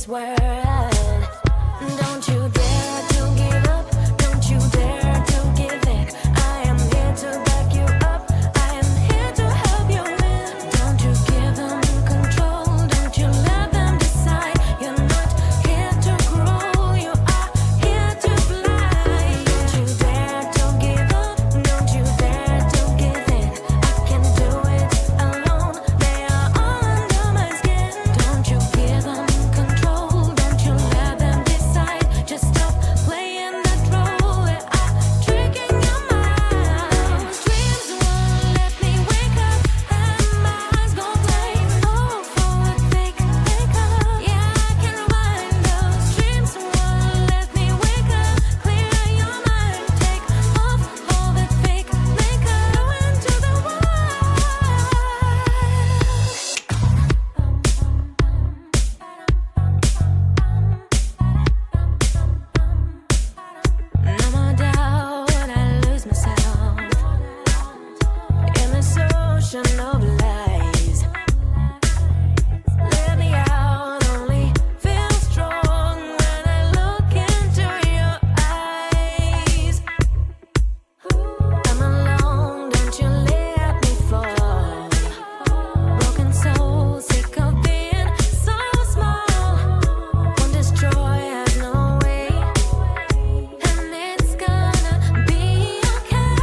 this world. Don't you dare to give up, don't you dare to give in. I am here to back you up, I am here to help you win. Don't you give them control, don't you let them decide. You're not here to grow, you are here to fly. Don't you dare to give up, don't you dare to give in. I can do it alone, they are all under my skin. Don't you give them control, don't you let them decide. Just stop playing that role, they are tricking your mind. Dreams won't let me wake up, and my eyes gon' play. Oh, forward, fake, make up. Yeah, I can rewind. Those dreams won't let me wake up. Clear your mind, take off all that fake makeup. Go into the No more doubt, I lose myself in this ocean of lies. Let me out, only feel strong when I look into your eyes. I'm alone, don't you let me fall. Broken soul, sick of being so small. Won't destroy, has no way, and it's gonna be okay.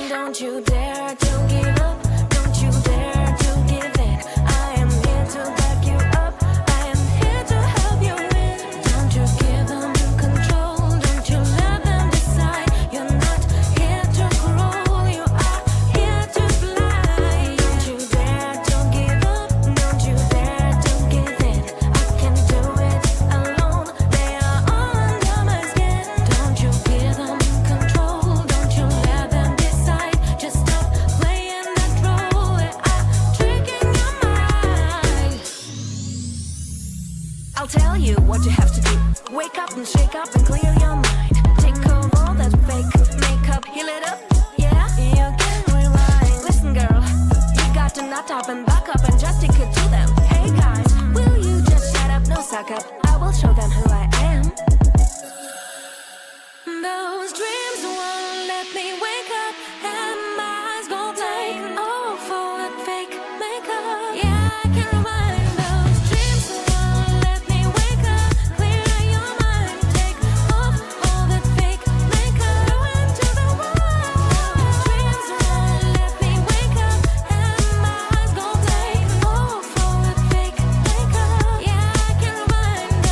Don't you dare to give up, don't you dare to give in. I am here to back you up, I am here to help you win. Don't you give them control, don't you let them decide. You're not here to grow, you are here to fly. Don't you dare to give up, don't you dare to give in. I can do it alone, they are all under my skin. Don't you give them control, don't you let them decide. Just stop playing that role, they are tricking your mind. I'll tell you what you have to do. Wake up and shake up and clear your mind. Take off all that fake makeup, heal it up, yeah, you can rewind. Listen girl, you got to nut up and back up and just stick it to them. Hey guys, will you just shut up, no suck up. I will show them who I am. Those dreams won't let me wake up, and my eyes gon' take all for that fake makeup. Yeah, I can rewind. Those dreams won't let me wake up. Clear your mind, take off all that fake makeup. Go into the wild. Dreams won't let me wake up, and my eyes gon' take all for that fake makeup. Yeah, I can rewind.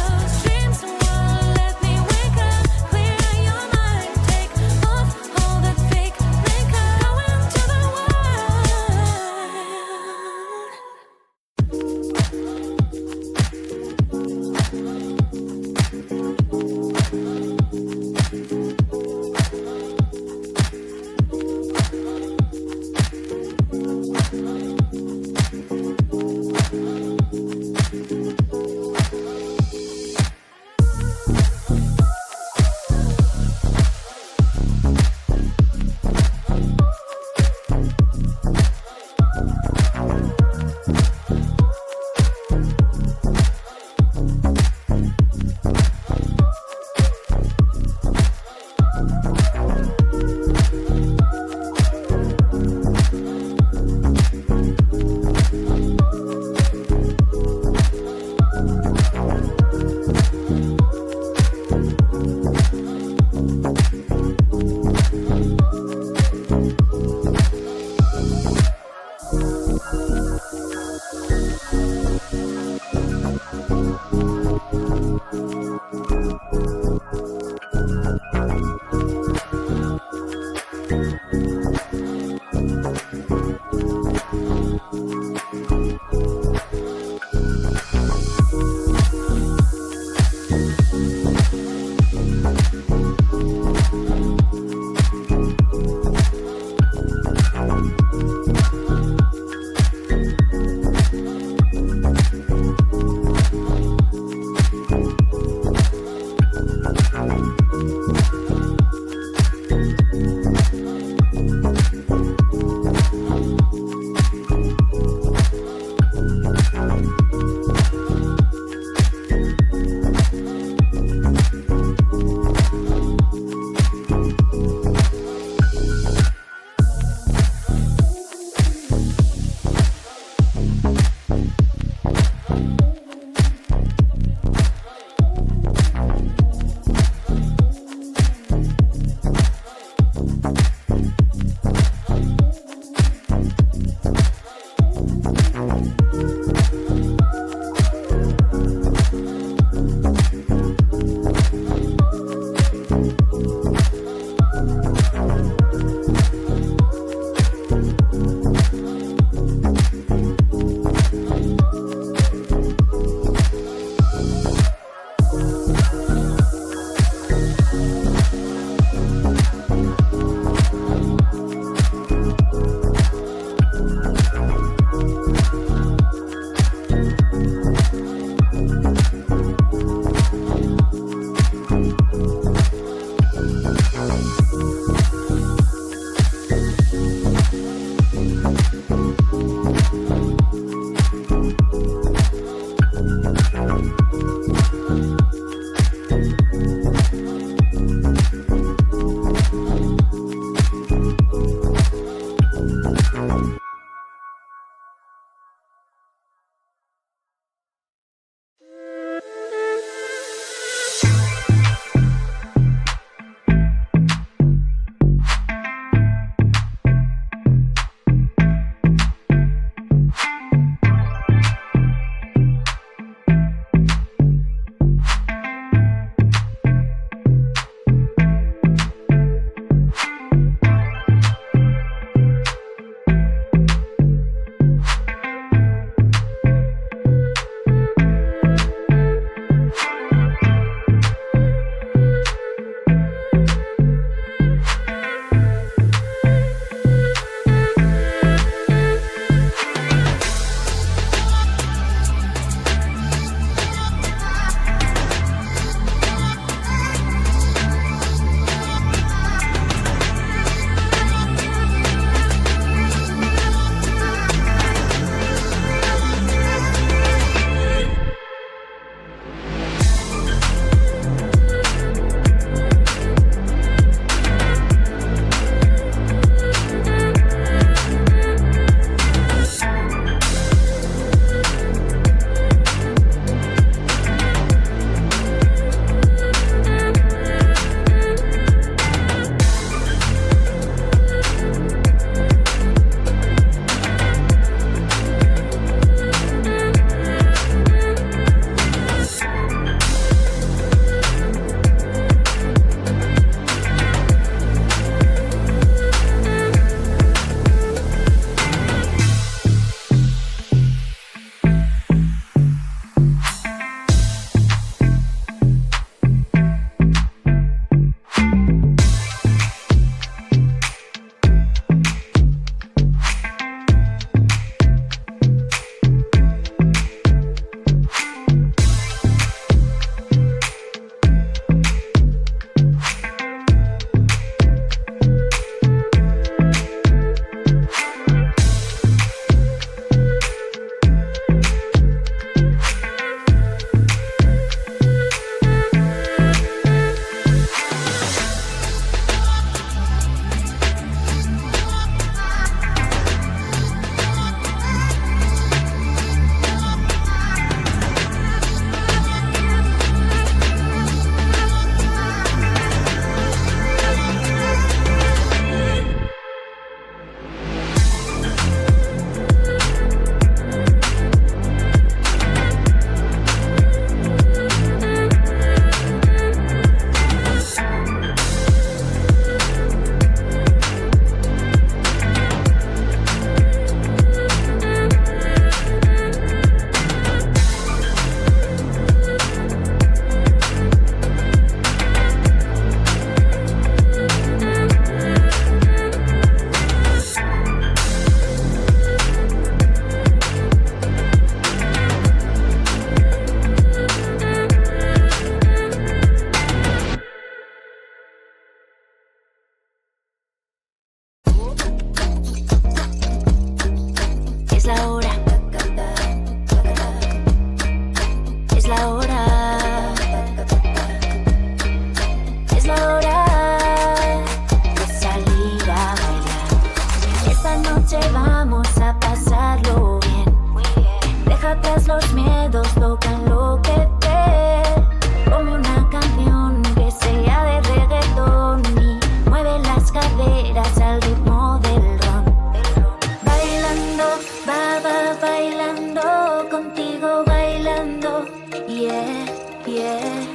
yeah, yeah.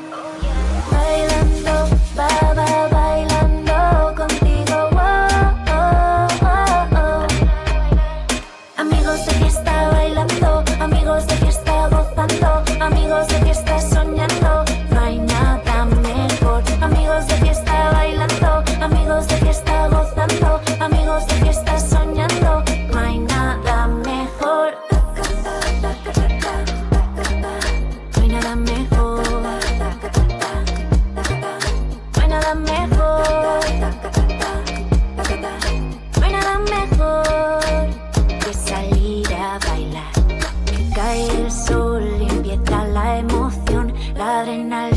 Bailando, bailando contigo, Amigos de fiesta bailando, amigos de fiesta gozando, amigos de fiesta soñando, no hay nada mejor. Amigos de fiesta bailando, amigos de fiesta gozando, amigos de fiesta soñando, no hay nada mejor. No hay nada mejor. No hay nada mejor. No hay nada mejor que salir a bailar. Cae el sol y empieza la emoción, la adrenalina.